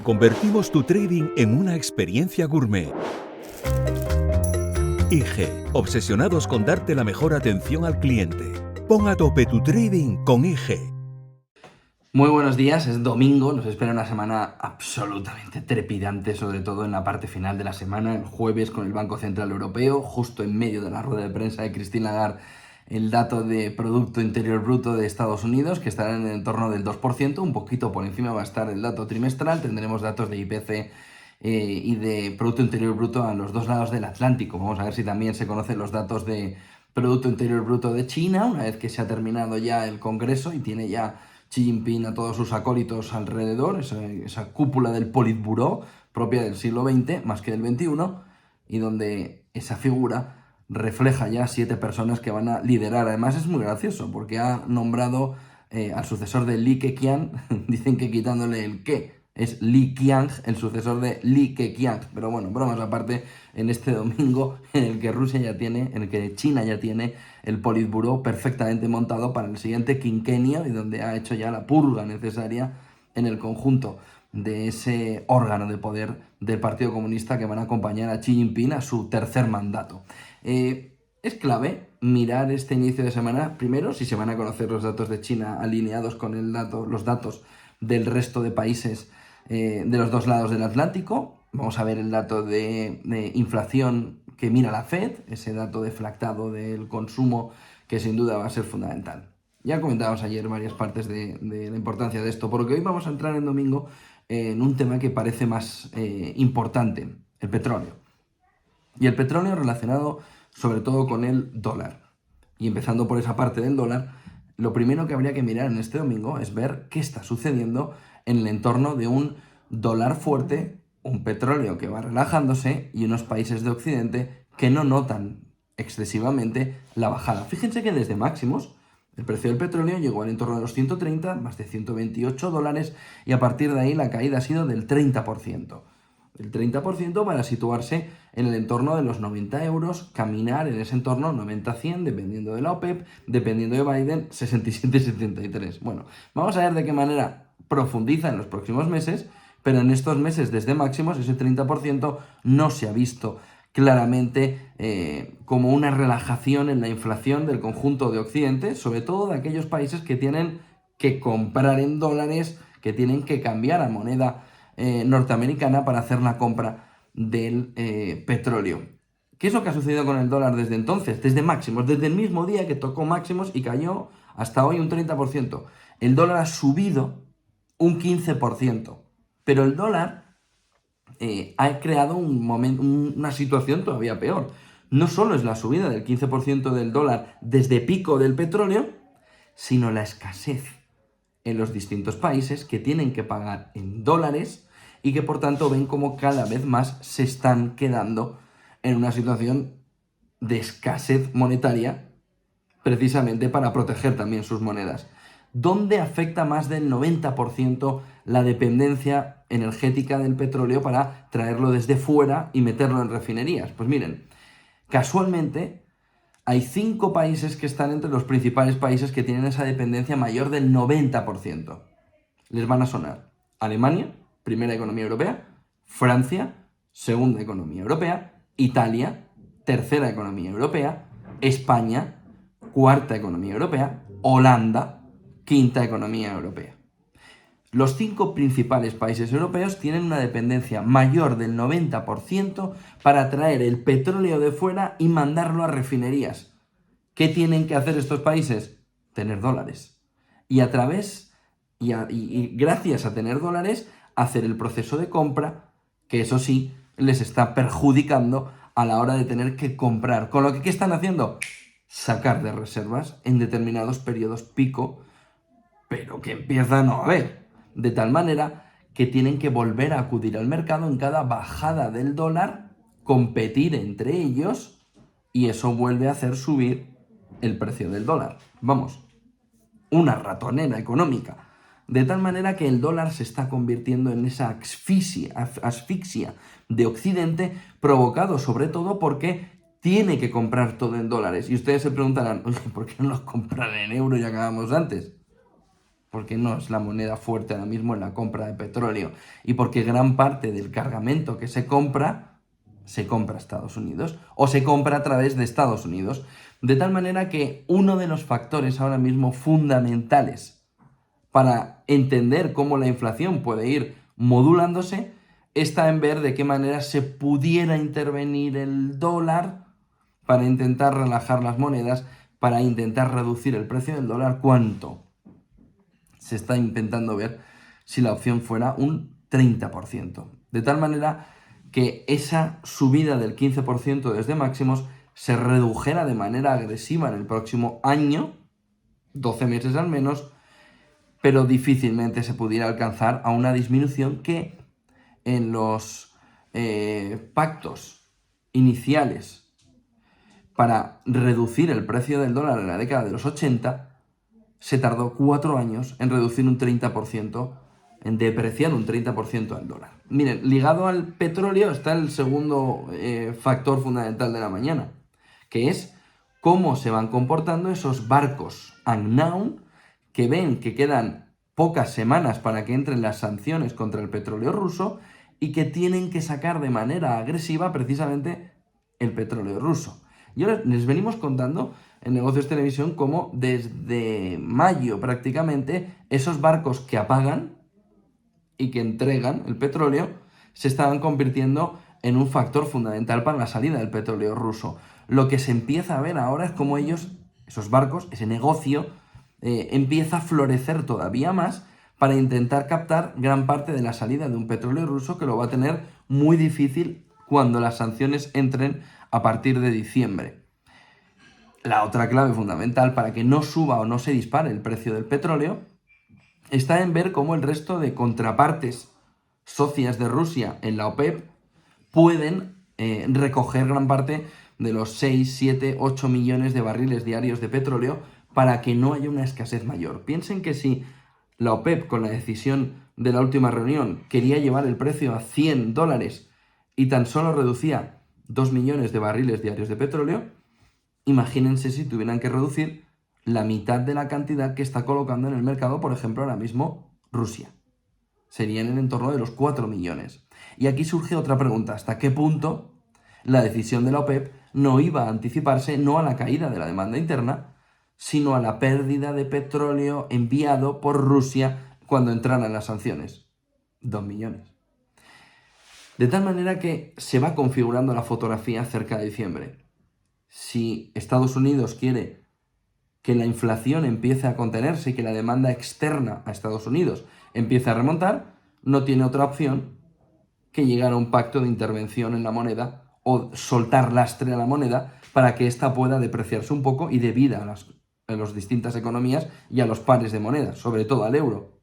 Convertimos tu trading en una experiencia gourmet. IG, obsesionados con darte la mejor atención al cliente. Pon a tope tu trading con IG. Muy buenos días, es domingo, nos espera una semana absolutamente trepidante, sobre todo en la parte final de la semana, el jueves con el Banco Central Europeo, justo en medio de la rueda de prensa de Christine Lagarde, el dato de Producto Interior Bruto de Estados Unidos, que estará en el entorno del 2%, un poquito por encima va a estar el dato trimestral, tendremos datos de IPC y de Producto Interior Bruto a los dos lados del Atlántico. Vamos a ver si también se conocen los datos de Producto Interior Bruto de China, una vez que se ha terminado ya el Congreso y tiene ya Xi Jinping a todos sus acólitos alrededor, esa cúpula del Politburó propia del siglo XX, más que del XXI, y donde esa figura refleja ya 7 personas que van a liderar. Además es muy gracioso, porque ha nombrado al sucesor de Li Keqiang, dicen que quitándole el qué, es Li Qiang, el sucesor de Li Keqiang. Pero bueno, bromas aparte, en este domingo en el que Rusia ya tiene, en el que China ya tiene el Politburó perfectamente montado para el siguiente quinquenio y donde ha hecho ya la purga necesaria en el conjunto de ese órgano de poder del Partido Comunista que van a acompañar a Xi Jinping a su tercer mandato. Es clave mirar este inicio de semana, primero, si se van a conocer los datos de China alineados con los datos del resto de países de los dos lados del Atlántico. Vamos a ver el dato de inflación que mira la Fed, ese dato deflactado del consumo que sin duda va a ser fundamental. Ya comentábamos ayer varias partes de la importancia de esto, porque hoy vamos a entrar en domingo en un tema que parece más importante, el petróleo. Y el petróleo relacionado sobre todo con el dólar. Y empezando por esa parte del dólar, lo primero que habría que mirar en este domingo es ver qué está sucediendo en el entorno de un dólar fuerte, un petróleo que va relajándose y unos países de Occidente que no notan excesivamente la bajada. Fíjense que desde máximos el precio del petróleo llegó al entorno de los 130, más de 128 dólares, y a partir de ahí la caída ha sido del 30%. El 30% para situarse en el entorno de los 90 euros, caminar en ese entorno 90-100, dependiendo de la OPEP, dependiendo de Biden, 67-73. Bueno, vamos a ver de qué manera profundiza en los próximos meses, pero en estos meses desde máximos ese 30% no se ha visto claramente como una relajación en la inflación del conjunto de Occidente, sobre todo de aquellos países que tienen que comprar en dólares, que tienen que cambiar a moneda norteamericana para hacer la compra del petróleo. ¿Qué es lo que ha sucedido con el dólar desde entonces? Desde máximos, desde el mismo día que tocó máximos y cayó hasta hoy un 30%. El dólar ha subido un 15%, pero el dólar ha creado una situación todavía peor. No solo es la subida del 15% del dólar desde pico del petróleo, sino la escasez en los distintos países que tienen que pagar en dólares y que por tanto ven como cada vez más se están quedando en una situación de escasez monetaria precisamente para proteger también sus monedas. ¿Dónde afecta más del 90% la dependencia energética del petróleo para traerlo desde fuera y meterlo en refinerías? Pues miren, casualmente hay 5 países que están entre los principales países que tienen esa dependencia mayor del 90%. Les van a sonar Alemania, primera economía europea; Francia, segunda economía europea; Italia, tercera economía europea; España, cuarta economía europea; Holanda, quinta economía europea. Los 5 principales países europeos tienen una dependencia mayor del 90% para traer el petróleo de fuera y mandarlo a refinerías. ¿Qué tienen que hacer estos países? Tener dólares. Y gracias a tener dólares, hacer el proceso de compra, que eso sí, les está perjudicando a la hora de tener que comprar. Con lo que, ¿qué están haciendo? Sacar de reservas en determinados periodos pico, pero que empieza a no haber. De tal manera que tienen que volver a acudir al mercado en cada bajada del dólar, competir entre ellos, y eso vuelve a hacer subir el precio del dólar. Vamos, una ratonera económica. De tal manera que el dólar se está convirtiendo en esa asfixia de Occidente, provocado sobre todo porque tiene que comprar todo en dólares. Y ustedes se preguntarán, oye, ¿por qué no los compran en euros y acabamos antes? porque no es la moneda fuerte ahora mismo en la compra de petróleo y porque gran parte del cargamento que se compra a Estados Unidos o se compra a través de Estados Unidos. De tal manera que uno de los factores ahora mismo fundamentales para entender cómo la inflación puede ir modulándose está en ver de qué manera se pudiera intervenir el dólar para intentar relajar las monedas, para intentar reducir el precio del dólar. ¿Cuánto? Se está intentando ver si la opción fuera un 30%. De tal manera que esa subida del 15% desde máximos se redujera de manera agresiva en el próximo año, 12 meses al menos, pero difícilmente se pudiera alcanzar a una disminución que en los pactos iniciales para reducir el precio del dólar en la década de los 80, se tardó 4 años en reducir un 30%, en depreciar un 30% al dólar. Miren, ligado al petróleo está el segundo factor fundamental de la mañana, que es cómo se van comportando esos barcos unknown que ven que quedan pocas semanas para que entren las sanciones contra el petróleo ruso y que tienen que sacar de manera agresiva precisamente el petróleo ruso. Y ahora les venimos contando en Negocios Televisión cómo desde mayo prácticamente esos barcos que apagan y que entregan el petróleo se estaban convirtiendo en un factor fundamental para la salida del petróleo ruso. Lo que se empieza a ver ahora es cómo esos barcos, ese negocio, empieza a florecer todavía más para intentar captar gran parte de la salida de un petróleo ruso que lo va a tener muy difícil cuando las sanciones entren a partir de diciembre. La otra clave fundamental para que no suba o no se dispare el precio del petróleo está en ver cómo el resto de contrapartes socias de Rusia en la OPEP pueden recoger gran parte de los 6, 7, 8 millones de barriles diarios de petróleo para que no haya una escasez mayor. Piensen que si la OPEP, con la decisión de la última reunión, quería llevar el precio a $100 y tan solo reducía 2 millones de barriles diarios de petróleo, imagínense si tuvieran que reducir la mitad de la cantidad que está colocando en el mercado, por ejemplo, ahora mismo Rusia. Sería en el entorno de los 4 millones. Y aquí surge otra pregunta: ¿hasta qué punto la decisión de la OPEP no iba a anticiparse no a la caída de la demanda interna, sino a la pérdida de petróleo enviado por Rusia cuando entraran las sanciones? 2 millones. De tal manera que se va configurando la fotografía cerca de diciembre. Si Estados Unidos quiere que la inflación empiece a contenerse y que la demanda externa a Estados Unidos empiece a remontar, no tiene otra opción que llegar a un pacto de intervención en la moneda o soltar lastre a la moneda para que ésta pueda depreciarse un poco y dé vida a las distintas economías y a los pares de moneda, sobre todo al euro,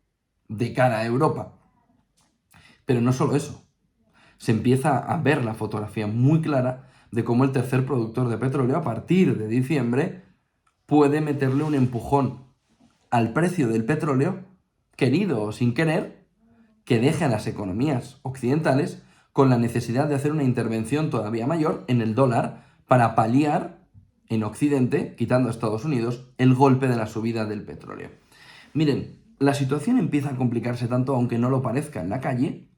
de cara a Europa. Pero no solo eso. Se empieza a ver la fotografía muy clara de cómo el tercer productor de petróleo, a partir de diciembre, puede meterle un empujón al precio del petróleo, querido o sin querer, que deje a las economías occidentales con la necesidad de hacer una intervención todavía mayor en el dólar para paliar en Occidente, quitando a Estados Unidos, el golpe de la subida del petróleo. Miren, la situación empieza a complicarse tanto, aunque no lo parezca en la calle,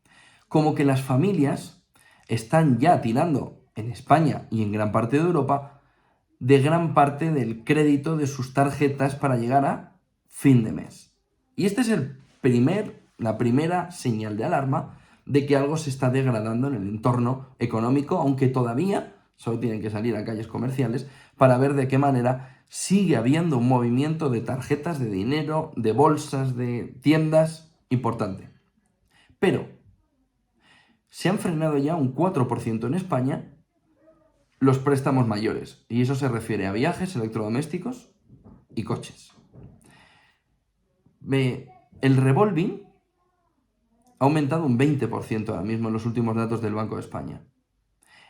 como que las familias están ya tirando en España y en gran parte de Europa de gran parte del crédito de sus tarjetas para llegar a fin de mes. Y este es la primera señal de alarma de que algo se está degradando en el entorno económico, aunque todavía solo tienen que salir a calles comerciales para ver de qué manera sigue habiendo un movimiento de tarjetas, de dinero, de bolsas, de tiendas importante. Pero se han frenado ya un 4% en España los préstamos mayores, y eso se refiere a viajes, electrodomésticos y coches. El revolving ha aumentado un 20% ahora mismo en los últimos datos del Banco de España.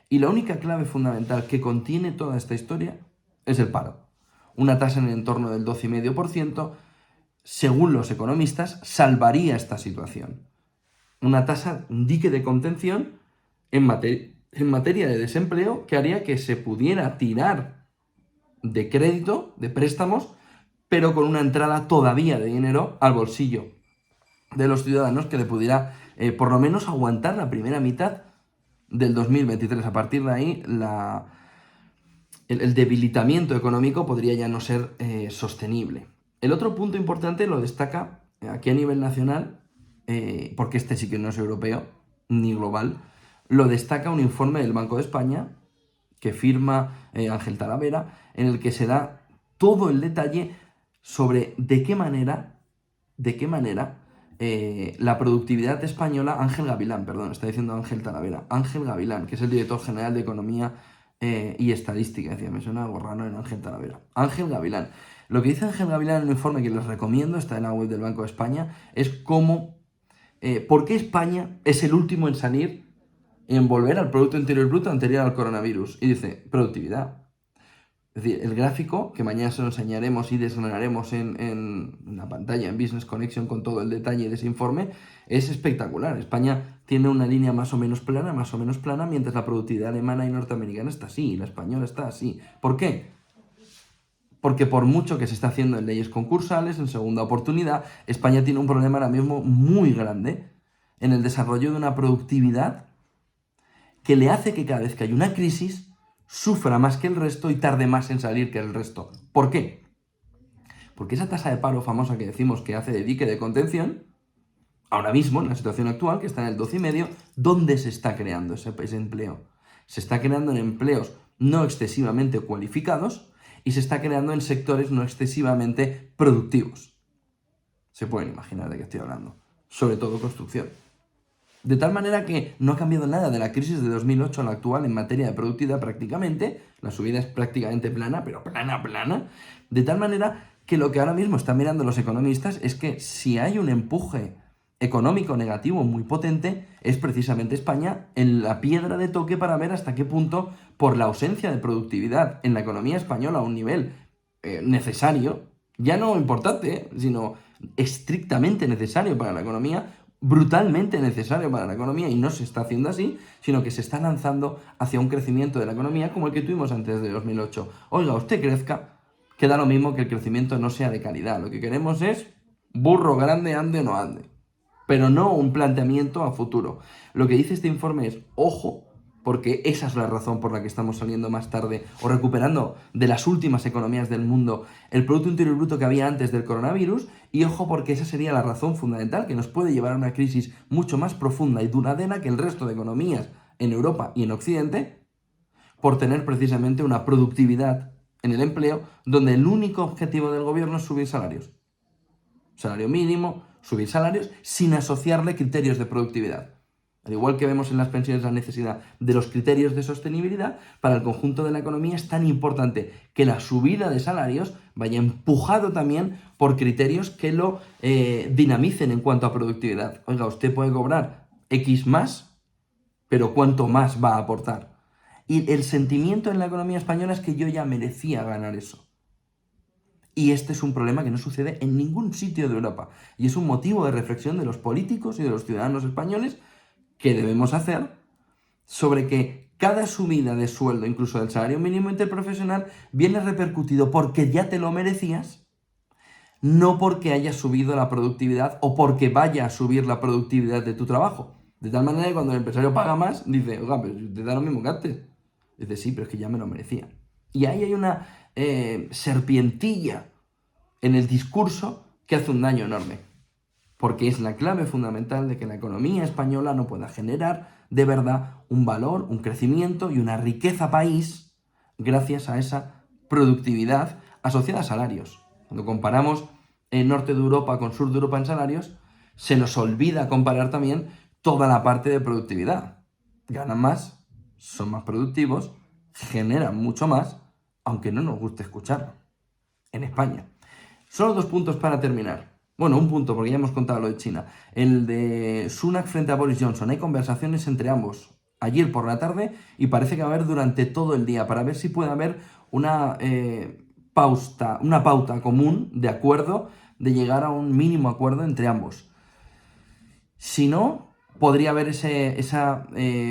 Y la única clave fundamental que contiene toda esta historia es el paro. Una tasa en el entorno del 12,5%, según los economistas, salvaría esta situación. Una tasa, un dique de contención en materia de desempleo que haría que se pudiera tirar de crédito, de préstamos, pero con una entrada todavía de dinero al bolsillo de los ciudadanos que le pudiera por lo menos aguantar la primera mitad del 2023. A partir de ahí, el debilitamiento económico podría ya no ser sostenible. El otro punto importante lo destaca aquí a nivel nacional, porque este sí que no es europeo ni global, lo destaca un informe del Banco de España que firma Ángel Talavera, en el que se da todo el detalle sobre de qué manera la productividad española, Ángel Gavilán, perdón, está diciendo Ángel Talavera, Ángel Gavilán, que es el director general de Economía y Estadística, decía, me suena algo raro en Ángel Talavera. Ángel Gavilán. Lo que dice Ángel Gavilán en un informe que les recomiendo, está en la web del Banco de España, es por qué España es el último en salir, en volver al Producto Interior Bruto anterior al coronavirus. Y dice, productividad. Es decir, el gráfico, que mañana se lo enseñaremos y desgranaremos en la pantalla, en Business Connection, con todo el detalle de ese informe, es espectacular. España tiene una línea más o menos plana, mientras la productividad alemana y norteamericana está así, y la española está así. ¿Por qué? Porque por mucho que se está haciendo en leyes concursales, en segunda oportunidad, España tiene un problema ahora mismo muy grande en el desarrollo de una productividad que le hace que cada vez que hay una crisis sufra más que el resto y tarde más en salir que el resto. ¿Por qué? Porque esa tasa de paro famosa que decimos que hace de dique de contención, ahora mismo, en la situación actual, que está en el 12,5, ¿dónde se está creando ese empleo? Se está creando en empleos no excesivamente cualificados y se está creando en sectores no excesivamente productivos. Se pueden imaginar de qué estoy hablando. Sobre todo construcción. De tal manera que no ha cambiado nada de la crisis de 2008 a la actual en materia de productividad prácticamente. La subida es prácticamente plana, pero plana. De tal manera que lo que ahora mismo están mirando los economistas es que si hay un empuje económico negativo muy potente, es precisamente España en la piedra de toque para ver hasta qué punto, por la ausencia de productividad en la economía española a un nivel necesario, ya no importante, sino estrictamente necesario para la economía, brutalmente necesario para la economía, y no se está haciendo así, sino que se está lanzando hacia un crecimiento de la economía como el que tuvimos antes de 2008. Oiga, usted crezca, que da lo mismo que el crecimiento no sea de calidad. Lo que queremos es burro grande, ande o no ande, pero no un planteamiento a futuro. Lo que dice este informe es, ojo, porque esa es la razón por la que estamos saliendo más tarde o recuperando de las últimas economías del mundo el Producto Interior Bruto que había antes del coronavirus, y ojo porque esa sería la razón fundamental que nos puede llevar a una crisis mucho más profunda y duradera que el resto de economías en Europa y en Occidente, por tener precisamente una productividad en el empleo donde el único objetivo del gobierno es subir salarios. Salario mínimo, subir salarios sin asociarle criterios de productividad. Al igual que vemos en las pensiones la necesidad de los criterios de sostenibilidad, para el conjunto de la economía es tan importante que la subida de salarios vaya empujado también por criterios que lo dinamicen en cuanto a productividad. Oiga, usted puede cobrar X más, pero ¿cuánto más va a aportar? Y el sentimiento en la economía española es que yo ya merecía ganar eso. Y este es un problema que no sucede en ningún sitio de Europa. Y es un motivo de reflexión de los políticos y de los ciudadanos españoles que debemos hacer sobre que cada subida de sueldo, incluso del salario mínimo interprofesional, viene repercutido porque ya te lo merecías, no porque hayas subido la productividad o porque vaya a subir la productividad de tu trabajo. De tal manera que cuando el empresario paga más, dice, oiga, pero te da lo mismo que antes. Dice, sí, pero es que ya me lo merecía. Y ahí hay una serpientilla en el discurso que hace un daño enorme. Porque es la clave fundamental de que la economía española no pueda generar de verdad un valor, un crecimiento y una riqueza país gracias a esa productividad asociada a salarios. Cuando comparamos el norte de Europa con sur de Europa en salarios, se nos olvida comparar también toda la parte de productividad. Ganan más, son más productivos, generan mucho más, aunque no nos guste escucharlo, en España. Solo 2 puntos para terminar. Bueno, un punto, porque ya hemos contado lo de China. El de Sunak frente a Boris Johnson. Hay conversaciones entre ambos ayer por la tarde y parece que va a haber durante todo el día para ver si puede haber una pauta común de acuerdo, de llegar a un mínimo acuerdo entre ambos. Si no, podría haber esa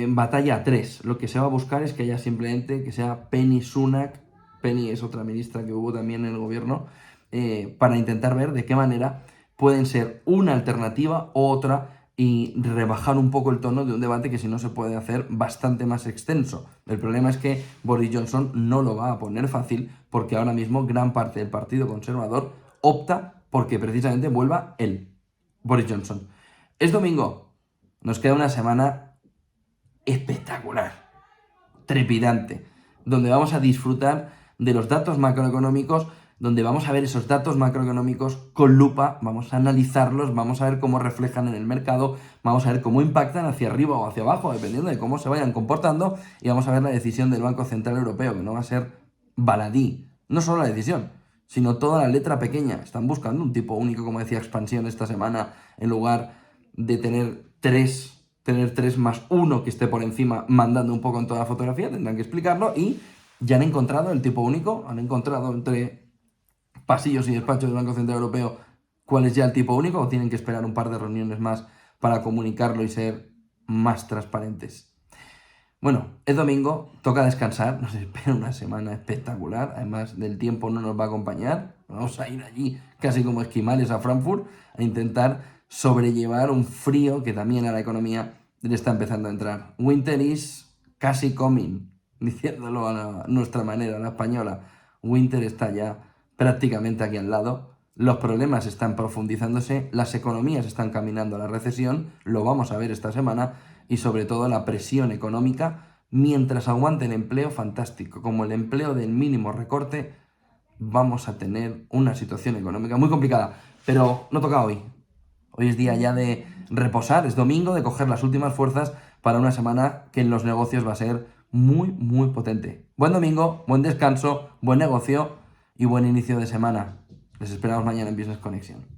batalla a 3. Lo que se va a buscar es que haya simplemente que sea Penny Sunak. Penny es otra ministra que hubo también en el gobierno, para intentar ver de qué manera pueden ser una alternativa u otra y rebajar un poco el tono de un debate que si no se puede hacer bastante más extenso. El problema es que Boris Johnson no lo va a poner fácil porque ahora mismo gran parte del Partido Conservador opta porque precisamente vuelva él, Boris Johnson. Es domingo, nos queda una semana espectacular, trepidante, donde vamos a disfrutar de los datos macroeconómicos, donde vamos a ver esos datos macroeconómicos con lupa, vamos a analizarlos, vamos a ver cómo reflejan en el mercado, vamos a ver cómo impactan hacia arriba o hacia abajo, dependiendo de cómo se vayan comportando, y vamos a ver la decisión del Banco Central Europeo, que no va a ser baladí. No solo la decisión, sino toda la letra pequeña. Están buscando un tipo único, como decía Expansión esta semana, en lugar de tener tres más uno que esté por encima mandando un poco en toda la fotografía, tendrán que explicarlo y ya han encontrado el tipo único, han encontrado entre pasillos y despachos del Banco Central Europeo cuál es ya el tipo único o tienen que esperar un par de reuniones más para comunicarlo y ser más transparentes. Bueno, es domingo, toca descansar, nos espera una semana espectacular, además del tiempo no nos va a acompañar, vamos a ir allí casi como esquimales a Frankfurt a intentar sobrellevar un frío que también a la economía le está empezando a entrar. Winter is casi coming, diciéndolo a nuestra manera, a la española. Winter está ya prácticamente aquí al lado, los problemas están profundizándose, las economías están caminando a la recesión, lo vamos a ver esta semana, y sobre todo la presión económica, mientras aguante el empleo, fantástico. Como el empleo del mínimo recorte, vamos a tener una situación económica muy complicada, pero no toca hoy. Hoy es día ya de reposar, es domingo, de coger las últimas fuerzas para una semana que en los negocios va a ser muy, muy potente. Buen domingo, buen descanso, buen negocio y buen inicio de semana. Les esperamos mañana en Business Connection.